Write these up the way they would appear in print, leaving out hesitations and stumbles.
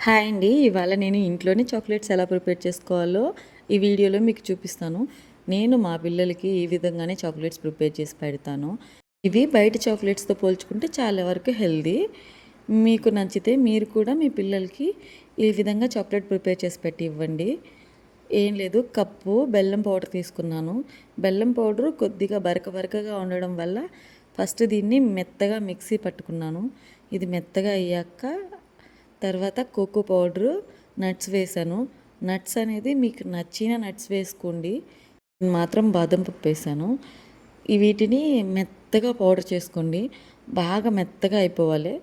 Hi అండి. ఇవాళ నేను ఇంట్లోనే చాక్లెట్స్ ఎలా ప్రిపేర్ చేసుకోవాలో ఈ వీడియోలో మీకు చూపిస్తాను. నేను మా పిల్లలకి ఈ విధంగానే చాక్లెట్స్ ప్రిపేర్ చేసి పెడతాను. ఇవి బయట చాక్లెట్స్తో పోల్చుకుంటే చాలా వరకు హెల్దీ. మీకు నచ్చితే మీరు కూడా మీ పిల్లలకి ఈ విధంగా చాక్లెట్ ప్రిపేర్ చేసి పెట్టి ఇవ్వండి. ఏం లేదు, కప్పు బెల్లం పౌడర్ తీసుకున్నాను. బెల్లం పౌడరు కొద్దిగా బరకగా ఉండడం వల్ల ఫస్ట్ దీన్ని మెత్తగా మిక్సీ పట్టుకున్నాను. ఇది మెత్తగా అయ్యాక తర్వాత కోకో పౌడరు, నట్స్ వేసాను. నట్స్ అనేది మీకు నచ్చిన నట్స్ వేసుకోండి. మాత్రం బాదం పప్పు వేసాను. వీటిని మెత్తగా పౌడర్ చేసుకోండి. బాగా మెత్తగా అయిపోవాలి.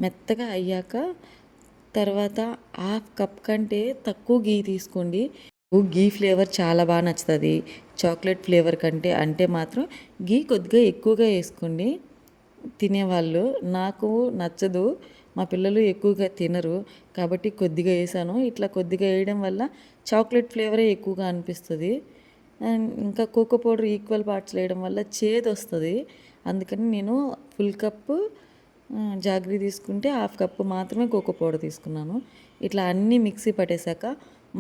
మెత్తగా అయ్యాక తర్వాత హాఫ్ కప్ కంటే తక్కువ గీ తీసుకోండి. గీ ఫ్లేవర్ చాలా బాగా నచ్చుతుంది చాక్లెట్ ఫ్లేవర్ కంటే. అంటే మాత్రం గీ కొద్దిగా ఎక్కువగా వేసుకోండి తినేవాళ్ళు. నాకు నచ్చదు, మా పిల్లలు ఎక్కువగా తినరు కాబట్టి కొద్దిగా వేసాను. ఇట్లా కొద్దిగా వేయడం వల్ల చాక్లెట్ ఫ్లేవరే ఎక్కువగా అనిపిస్తుంది. అండ్ ఇంకా కోకో పౌడర్ ఈక్వల్ పార్ట్స్ వేయడం వల్ల చేదు వస్తుంది. అందుకని నేను ఫుల్ కప్పు జాగ్రీ తీసుకుంటే హాఫ్ కప్పు మాత్రమే కోకో పౌడర్ తీసుకున్నాను. ఇట్లా అన్నీ మిక్సీ పట్టేశాక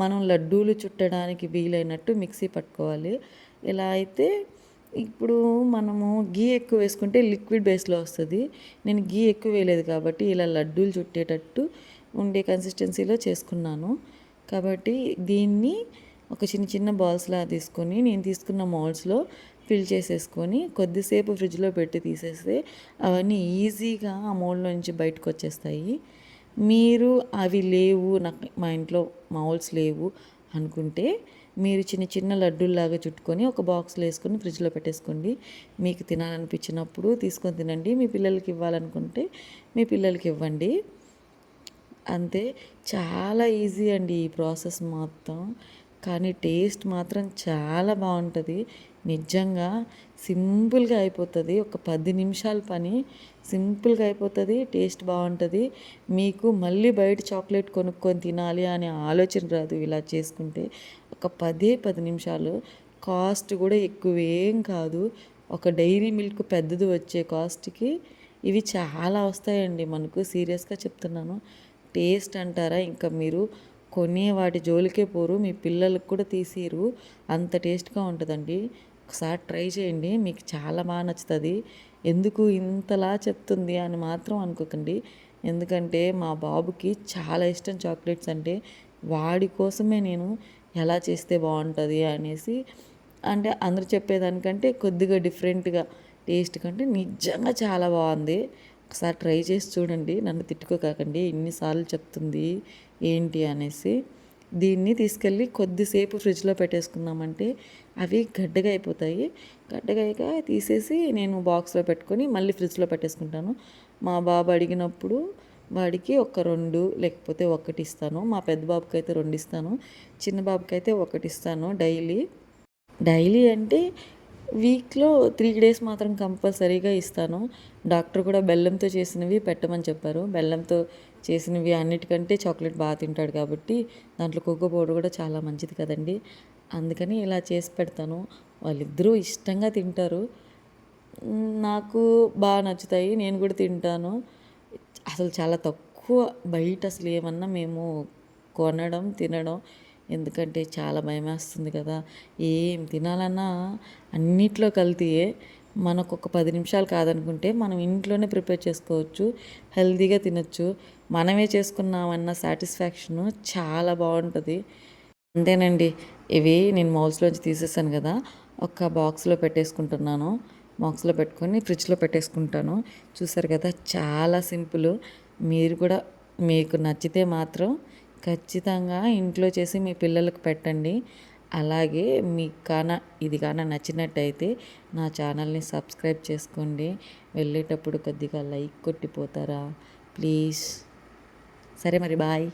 మనం లడ్డూలు చుట్టడానికి వీలైనట్టు మిక్సీ పట్టుకోవాలి. ఇలా అయితే ఇప్పుడు మనము గీ ఎక్కువ వేసుకుంటే లిక్విడ్ బేస్లో వస్తుంది. నేను గీ ఎక్కువ వేయలేదు కాబట్టి ఇలా లడ్డూలు చుట్టేటట్టు ఉండే కన్సిస్టెన్సీలో చేసుకున్నాను. కాబట్టి దీన్ని ఒక చిన్న బాల్స్లా తీసుకొని నేను తీసుకున్న మౌల్డ్స్లో ఫిల్ చేసేసుకొని కొద్దిసేపు ఫ్రిడ్జ్లో పెట్టి తీసేస్తే అవన్నీ ఈజీగా ఆ మౌల్డ్లో నుంచి బయటకు వచ్చేస్తాయి. మీరు అవి లేవు, నాకు మా ఇంట్లో మౌల్డ్స్ లేవు అనుకుంటే మీరు చిన్న లడ్డూల్లాగా చుట్టుకొని ఒక బాక్స్లో వేసుకొని ఫ్రిడ్జ్లో పెట్టేసుకోండి. మీకు తినాలనిపించినప్పుడు తీసుకొని తినండి. మీ పిల్లలకి ఇవ్వాలనుకుంటే మీ పిల్లలకి ఇవ్వండి. అంతే, చాలా ఈజీ అండి ఈ ప్రాసెస్ మొత్తం. కానీ టేస్ట్ మాత్రం చాలా బాగుంటుంది. నిజంగా సింపుల్గా అయిపోతుంది. ఒక 10 నిమిషాల పని సింపుల్గా అయిపోతుంది. టేస్ట్ బాగుంటుంది. మీకు మళ్ళీ బయట చాక్లెట్ కొనుక్కొని తినాలి అనే ఆలోచన రాదు ఇలా చేసుకుంటే. ఒక 10 నిమిషాలు. కాస్ట్ కూడా ఎక్కువేం కాదు. ఒక డైరీ మిల్క్ పెద్దది వచ్చే కాస్ట్కి ఇవి చాలా వస్తాయండి మనకు. సీరియస్గా చెప్తున్నాను. టేస్ట్ అంటారా, ఇంకా మీరు కొనే వాటి జోలికే పోరు. మీ పిల్లలకు కూడా తీసిరు, అంత టేస్ట్గా ఉంటుందండి. ఒకసారి ట్రై చేయండి, మీకు చాలా బాగా నచ్చుతుంది. ఎందుకు ఇంతలా చెప్తుంది అని మాత్రం అనుకోకండి. ఎందుకంటే మా బాబుకి చాలా ఇష్టం చాక్లెట్స్ అంటే. వాడి కోసమే నేను ఎలా చేస్తే బాగుంటుంది అనేసి, అంటే అందరూ చెప్పేదానికంటే కొద్దిగా డిఫరెంట్గా టేస్ట్ కంటే నిజంగా చాలా బాగుంది. ఒకసారి ట్రై చేసి చూడండి. నన్ను తిట్టుకోకండి, ఇన్నిసార్లు చెప్తుంది ఏంటి అనేసి. దీన్ని తీసుకెళ్ళి కొద్దిసేపు ఫ్రిడ్జ్లో పెట్టేసుకున్నామంటే అవి గడ్డగా అయిపోతాయి. గడ్డగా అయ్యాక తీసేసి నేను బాక్స్లో పెట్టుకొని మళ్ళీ ఫ్రిడ్జ్లో పెట్టేసుకుంటాను. మా బాబు అడిగినప్పుడు వాడికి ఒక 2 లేకపోతే 1 ఇస్తాను. మా పెద్ద బాబుకి అయితే 2 ఇస్తాను, చిన్న బాబుకి అయితే 1 ఇస్తాను డైలీ అంటే వీక్లో 3 డేస్ మాత్రం కంపల్సరీగా ఇస్తాను. డాక్టర్ కూడా బెల్లంతో చేసినవి పెట్టమని చెప్పారు. బెల్లంతో చేసినవి అన్నిటికంటే చాక్లెట్ బాగా తింటాడు కాబట్టి దాంట్లో కోకో పౌడర్ కూడా చాలా మంచిది కదండి. అందుకని ఇలా చేసి పెడతాను. వాళ్ళిద్దరూ ఇష్టంగా తింటారు. నాకు బాగా నచ్చుతాయి, నేను కూడా తింటాను. అసలు చాలా తక్కువ బయట అసలు ఏమన్నా మేము కొనడం తినడం, ఎందుకంటే చాలా భయమేస్తుంది కదా. ఏం తినాలన్నా అన్నిట్లో కల్తీయే. మనకు ఒక 10 నిమిషాలు కాదనుకుంటే మనం ఇంట్లోనే ప్రిపేర్ చేసుకోవచ్చు, హెల్తీగా తినచ్చు. మనమే చేసుకున్నామన్న సాటిస్ఫాక్షను చాలా బాగుంటుంది. అంతేనండి. ఇవి నేను మౌల్స్లోంచి తీసేసాను కదా, ఒక బాక్స్లో పెట్టేసుకుంటున్నాను. బాక్స్లో పెట్టుకొని ఫ్రిడ్జ్లో పెట్టేసుకుంటాను. చూసారు కదా, చాలా సింపుల్. మీరు కూడా మీకు నచ్చితే మాత్రం ఖచ్చితంగా ఇంట్లో చేసి మీ పిల్లలకు పెట్టండి. అలాగే మీకు ఇది నచ్చినట్టయితే నా ఛానల్ని సబ్స్క్రైబ్ చేసుకోండి. వెళ్ళేటప్పుడు కొద్దిగా లైక్ కొట్టిపోతారా ప్లీజ్. సరే మరి, బాయ్.